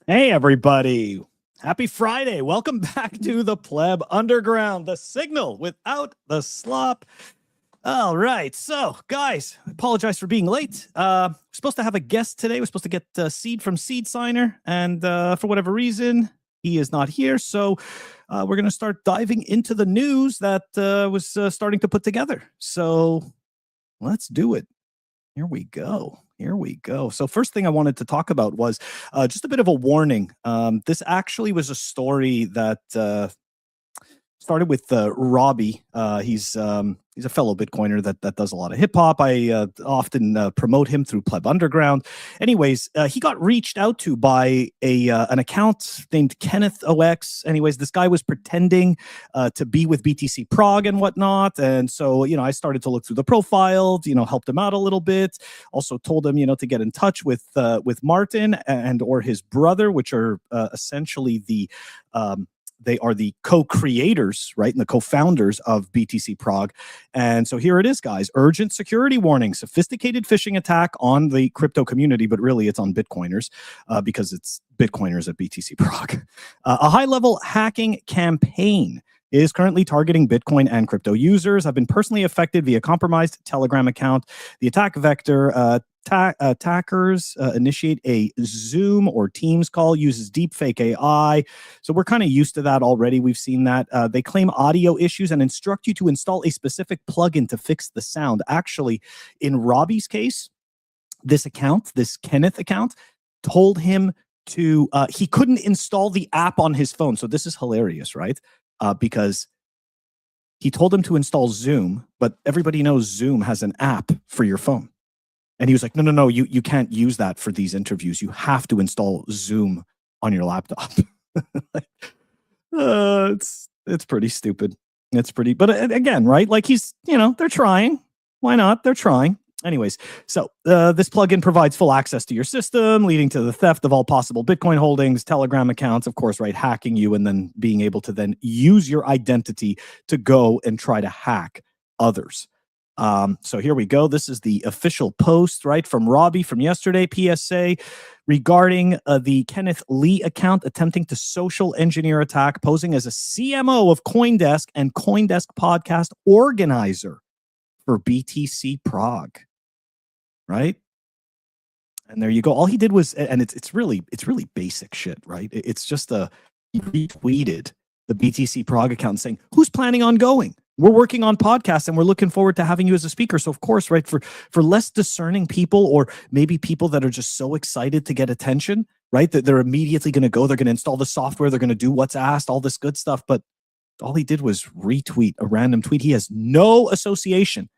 Hey, everybody. Happy Friday. Welcome back to the Pleb Underground, the signal without the slop. All right. So, guys, I apologize for being late. We're supposed to have a guest today. We're supposed to get Seed from Seed Signer. And for whatever reason, he is not here. So, we're going to start diving into the news that was starting to put together. So, let's do it. Here we go. Here we go. So first thing I wanted to talk about was just a bit of a warning. This actually was a story that started with Robbie. He's a fellow Bitcoiner that does a lot of hip hop. I often promote him through Pleb Underground. Anyways, he got reached out to by an account named Kenneth OX. Anyways, this guy was pretending to be with BTC Prague and whatnot, and so I started to look through the profile. Helped him out a little bit. Also told him to get in touch with Martin and or his brother, which are essentially they are the co-creators, right, and the co-founders of BTC Prague. And so here it is, guys. Urgent security warning. Sophisticated phishing attack on the crypto community, but really it's on Bitcoiners because it's Bitcoiners at BTC Prague. A high-level hacking campaign is currently targeting Bitcoin and crypto users. I've been personally affected via compromised Telegram account. The attack vector, attackers initiate a Zoom or Teams call, uses deepfake AI. So we're kind of used to that already. We've seen that. They claim audio issues and instruct you to install a specific plugin to fix the sound. Actually, in Robbie's case, this Kenneth account, told him to, he couldn't install the app on his phone. So this is hilarious, right? Because he told him to install Zoom, but everybody knows Zoom has an app for your phone. And he was like, no, you can't use that for these interviews. You have to install Zoom on your laptop. It's pretty stupid. It's pretty, but again, right? Like they're trying. Why not? They're trying. Anyways, so this plugin provides full access to your system, leading to the theft of all possible Bitcoin holdings, Telegram accounts, of course, right? Hacking you and then being able to then use your identity to go and try to hack others. So here we go. This is the official post, right, from Robbie from yesterday, PSA, regarding the Kenneth Lee account attempting to social engineer attack, posing as a CMO of CoinDesk and CoinDesk podcast organizer for BTC Prague. Right? And there you go. All he did was, and it's really basic shit, right? It's just he retweeted the BTC Prague account saying, who's planning on going? We're working on podcasts and we're looking forward to having you as a speaker. So of course, right, for less discerning people, or maybe people that are just so excited to get attention, right, that they're immediately going to go, they're going to install the software, they're going to do what's asked, all this good stuff. But all he did was retweet a random tweet. He has no association.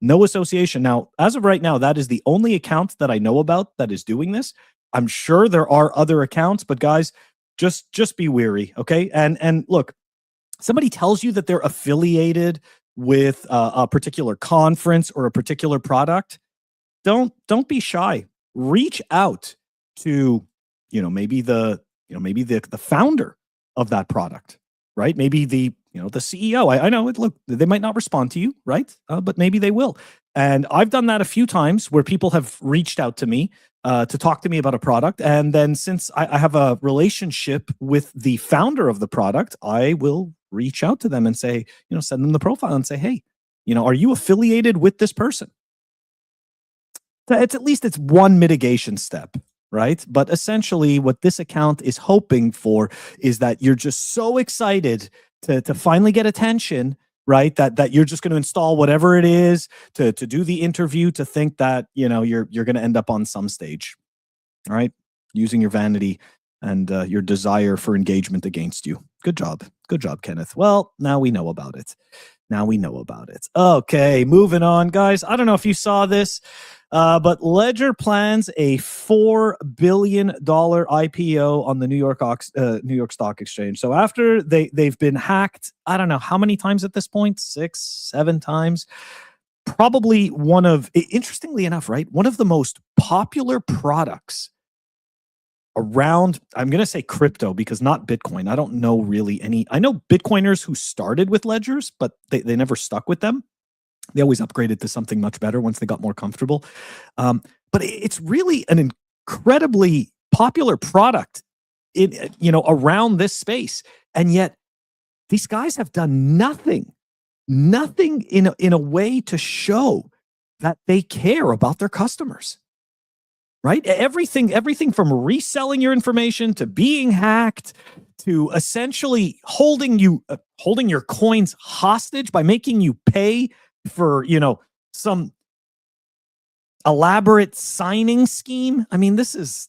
Now, as of right now, that is the only account that I know about that is doing this. I'm sure there are other accounts, but guys, just be wary, okay? And look, somebody tells you that they're affiliated with a particular conference or a particular product, don't be shy. Reach out to maybe the founder of that product, right? Maybe the CEO. I know it. Look, they might not respond to you, right? But maybe they will. And I've done that a few times where people have reached out to me to talk to me about a product. And then since I have a relationship with the founder of the product, I will reach out to them and say, send them the profile and say, hey, are you affiliated with this person? It's at least it's one mitigation step. Right. But essentially what this account is hoping for is that you're just so excited to finally get attention, right? That you're just going to install whatever it is to do the interview, to think that, you're going to end up on some stage, all right? Using your vanity and your desire for engagement against you. Good job. Good job, Kenneth. Well, now we know about it. Okay, moving on, guys. I don't know if you saw this, but Ledger plans a $4 billion IPO on the New York Stock Exchange. So after they've been hacked, I don't know how many times at this point, 6, 7 times. Probably interestingly enough, right, one of the most popular products around, I'm going to say crypto because not Bitcoin. I don't know really any. I know Bitcoiners who started with ledgers, but they never stuck with them. They always upgraded to something much better once they got more comfortable. But it's really an incredibly popular product around this space. And yet these guys have done nothing in a way to show that they care about their customers. Right? Everything from reselling your information to being hacked to essentially holding your coins hostage by making you pay for, some elaborate signing scheme. I mean, these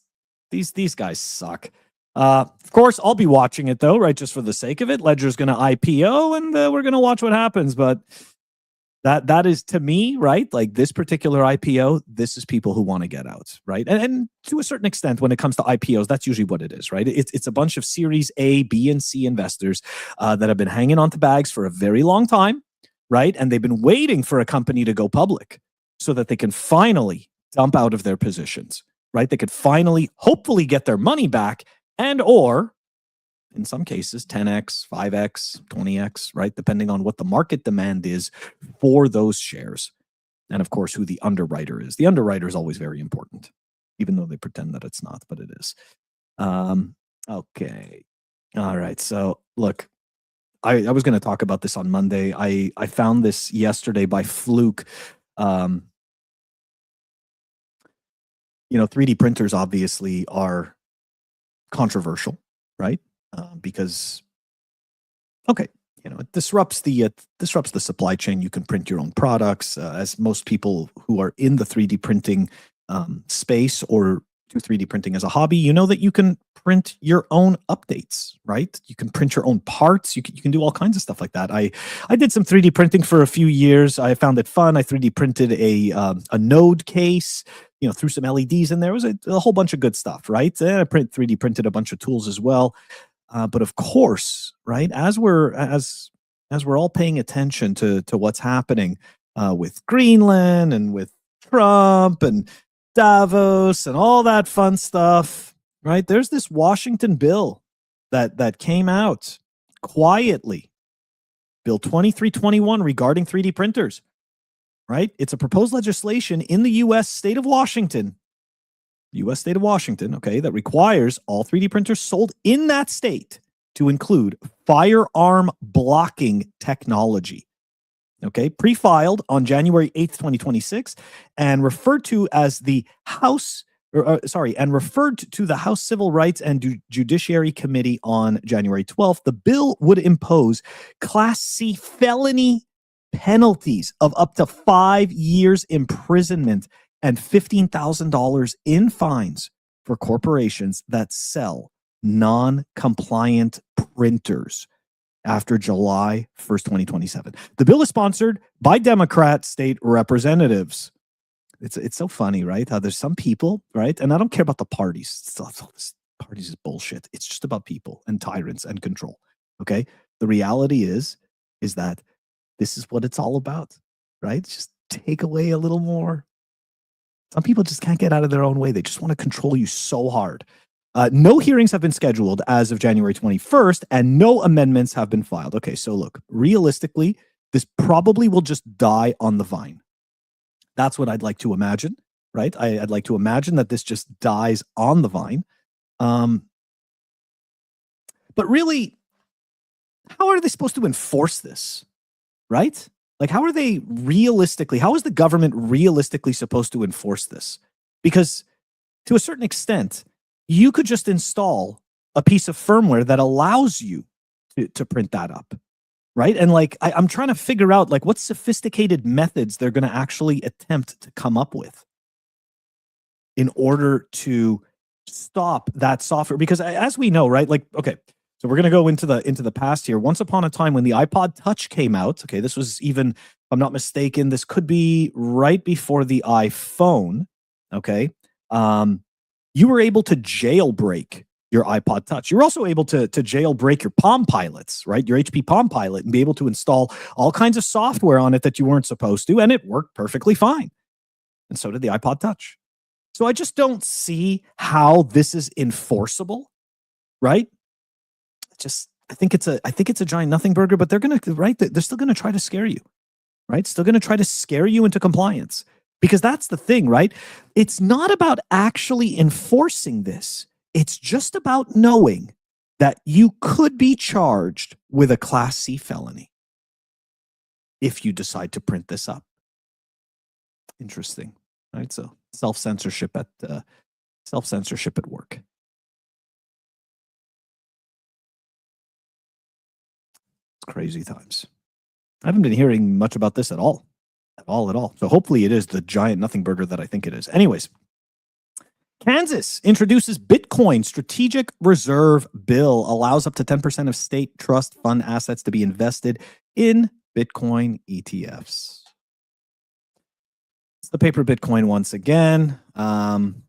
guys suck. Of course, I'll be watching it though, right? Just for the sake of it. Ledger's going to IPO, and we're going to watch what happens. But that is, to me, right? Like this particular IPO, this is people who want to get out, right? And to a certain extent, when it comes to IPOs, that's usually what it is, right? It's a bunch of Series A, B, and C investors that have been hanging on to bags for a very long time, right? And they've been waiting for a company to go public so that they can finally dump out of their positions, right? They could finally, hopefully, get their money back, or in some cases, 10x, 5x, 20x, right? Depending on what the market demand is for those shares. And of course, who the underwriter is. The underwriter is always very important, even though they pretend that it's not, but it is. Okay. All right. So look, I was going to talk about this on Monday. I found this yesterday by fluke. 3D printers obviously are controversial, right? Because, okay, it disrupts the supply chain. You can print your own products, as most people who are in the 3D printing space or do 3D printing as a hobby, that you can print your own updates, right? You can print your own parts. You can do all kinds of stuff like that. I did some 3D printing for a few years. I found it fun. I 3D printed a node case. Threw some LEDs in there. It was a whole bunch of good stuff, right? And I 3D printed a bunch of tools as well. But of course, right, as we're all paying attention to what's happening with Greenland and with Trump and Davos and all that fun stuff, right? There's this Washington bill that came out quietly, Bill 2321 regarding 3D printers, right? It's a proposed legislation in the U.S. state of Washington, okay, that requires all 3D printers sold in that state to include firearm blocking technology. Okay, pre-filed on January 8th, 2026, and referred to as the House Civil Rights and Judiciary Committee on January 12th. The bill would impose Class C felony penalties of up to 5 years imprisonment and $15,000 in fines for corporations that sell non-compliant printers after July 1st, 2027. The bill is sponsored by Democrat state representatives. It's so funny, right? How there's some people, right? And I don't care about the parties. This parties is bullshit. It's just about people and tyrants and control. Okay? The reality is that this is what it's all about, right? Just take away a little more. Some people just can't get out of their own way. They just want to control you so hard. No hearings have been scheduled as of January 21st, and no amendments have been filed. Okay, so look, realistically, this probably will just die on the vine. That's what I'd like to imagine, right? I'd like to imagine that this just dies on the vine. But really, how are they supposed to enforce this, right? Like, how is the government realistically supposed to enforce this? Because to a certain extent, you could just install a piece of firmware that allows you to print that up, right? And like, I'm trying to figure out like what sophisticated methods they're going to actually attempt to come up with in order to stop that software. Because as we know, right? Like, okay, so we're going to go into the past here. Once upon a time when the iPod Touch came out, okay, this was even, if I'm not mistaken, this could be right before the iPhone, okay? You were able to jailbreak your iPod Touch. You're also able to jailbreak your Palm Pilots, right? Your HP Palm Pilot, and be able to install all kinds of software on it that you weren't supposed to, and it worked perfectly fine. And so did the iPod Touch. So I just don't see how this is enforceable, right? I think it's a giant nothing burger, but they're still gonna try to scare you, right? Still gonna try to scare you into compliance. Because that's the thing, right? It's not about actually enforcing this. It's just about knowing that you could be charged with a Class C felony if you decide to print this up. Interesting, right? So self-censorship at work. It's crazy times. I haven't been hearing much about this at all. So hopefully it is the giant nothing burger that I think it is. Anyways, Kansas introduces Bitcoin strategic reserve bill, allows up to 10% of state trust fund assets to be invested in Bitcoin ETFs. It's the paper Bitcoin once again. I'm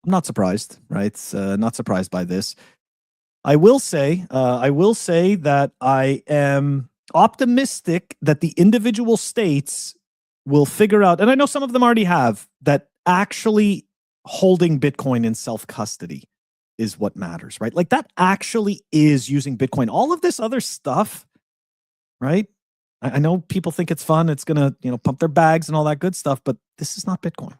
not surprised, right? Not surprised by this. I will say that I am optimistic that the individual states will figure out, and I know some of them already have, that actually holding Bitcoin in self-custody is what matters, right? Like that actually is using Bitcoin. All of this other stuff, right? I know people think it's fun. It's going to, pump their bags and all that good stuff, but this is not Bitcoin,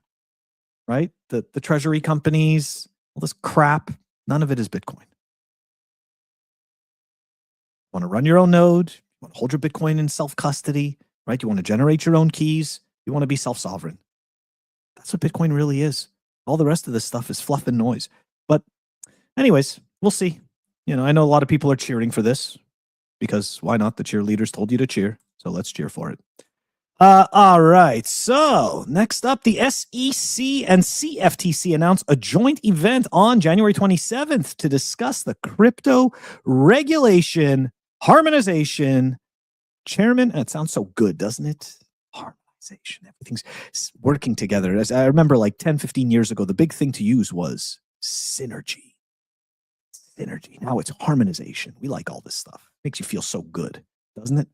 right? The treasury companies, all this crap, none of it is Bitcoin. Want to run your own node, you want to hold your Bitcoin in self-custody, right? You want to generate your own keys, you want to be self-sovereign. That's what Bitcoin really is. All the rest of this stuff is fluff and noise. But anyways, we'll see. I know a lot of people are cheering for this because why not? The cheerleaders told you to cheer, so let's cheer for it. All right, so next up, the SEC and CFTC announced a joint event on January 27th to discuss the crypto regulation harmonization. Chairman, it sounds so good, doesn't it? Harmonization, everything's working together. As I remember, like 10, 15 years ago, the big thing to use was synergy. Now it's harmonization. We like all this stuff. Makes you feel so good, doesn't it?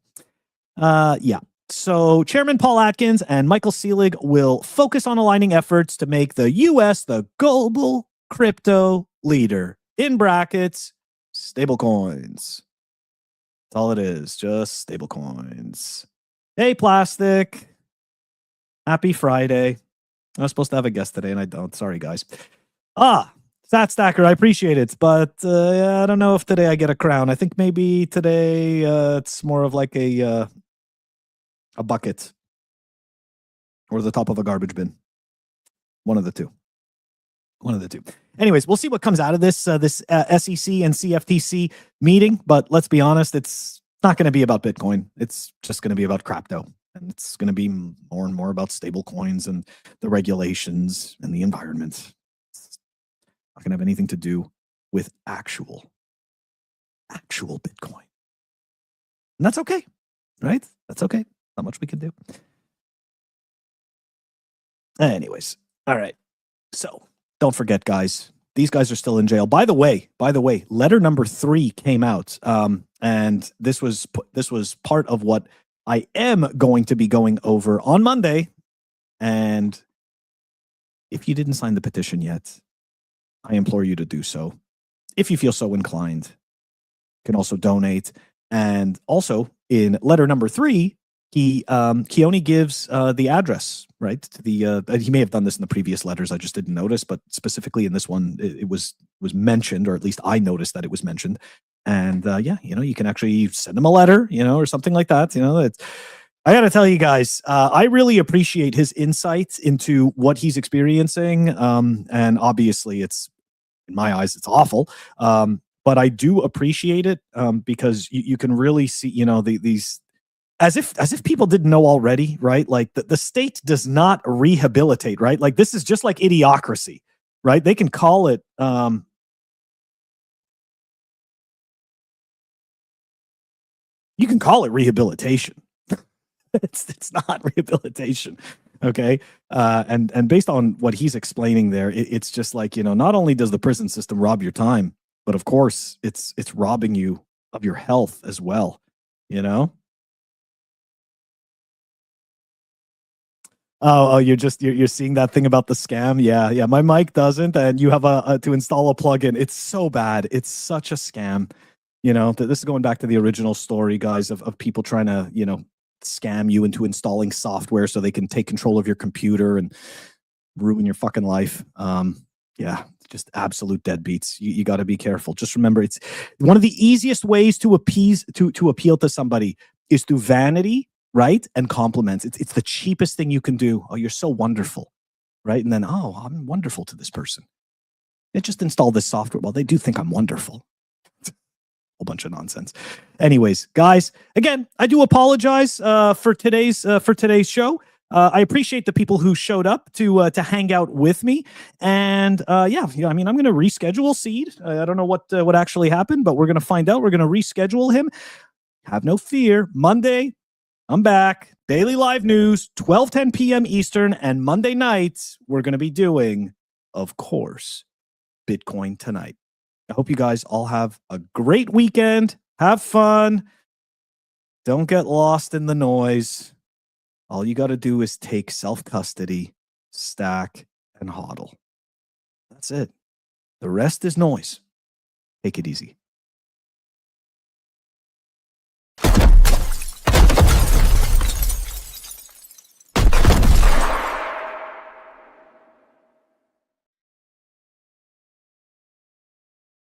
Yeah. So Chairman Paul Atkins and Michael Selig will focus on aligning efforts to make the U.S. the global crypto leader. In brackets, stablecoins. That's all it is, just stablecoins. Hey, Plastic. Happy Friday. I was supposed to have a guest today, and I don't. Sorry, guys. Stat Stacker, I appreciate it, but I don't know if today I get a crown. I think maybe today it's more of like a bucket or the top of a garbage bin. One of the two. Anyways, we'll see what comes out of this SEC and CFTC meeting. But let's be honest, it's not going to be about Bitcoin. It's just going to be about crypto, and it's going to be more and more about stable coins and the regulations and the environment. It's not going to have anything to do with actual Bitcoin, and that's okay, right? That's okay. Not much we can do. Anyways, all right. So don't forget, guys. These guys are still in jail. By the way, letter number 3 came out, and this was part of what I am going to be going over on Monday. And if you didn't sign the petition yet, I implore you to do so. If you feel so inclined, you can also donate. And also in letter number 3, he only gives the address, right? To the he may have done this in the previous letters. I just didn't notice, but specifically in this one, it was mentioned, or at least I noticed that it was mentioned. And you can actually send him a letter, or something like that. I got to tell you guys, I really appreciate his insights into what he's experiencing. And obviously, it's in my eyes, it's awful. But I do appreciate it because you can really see, these. As if people didn't know already, right? Like the state does not rehabilitate, right? Like this is just like idiocracy, right? They can call it you can call it rehabilitation. it's not rehabilitation. Okay. And based on what he's explaining there, it's just like, not only does the prison system rob your time, but of course it's robbing you of your health as well, Oh, you're seeing that thing about the scam? Yeah. My mic doesn't, and you have to install a plugin. It's so bad. It's such a scam. This is going back to the original story, guys, of people trying to, scam you into installing software so they can take control of your computer and ruin your fucking life. Yeah, just absolute deadbeats. You got to be careful. Just remember, it's one of the easiest ways to appeal to somebody is through vanity, right? And compliments. It's the cheapest thing you can do. Oh, you're so wonderful, right? And then, oh, I'm wonderful to this person. They just install this software. Well, they do think I'm wonderful. Whole bunch of nonsense. Anyways, guys, again, I do apologize for today's show. I appreciate the people who showed up to hang out with me, and yeah, I mean, I'm going to reschedule Seed. I don't know what actually happened, but we're going to find out. We're going to reschedule him. Have no fear. Monday, I'm back. Daily live news, 12:10 p.m. Eastern, and Monday nights we're going to be doing, of course, Bitcoin Tonight. I hope you guys all have a great weekend. Have fun. Don't get lost in the noise. All you got to do is take self-custody, stack, and hodl. That's it. The rest is noise. Take it easy.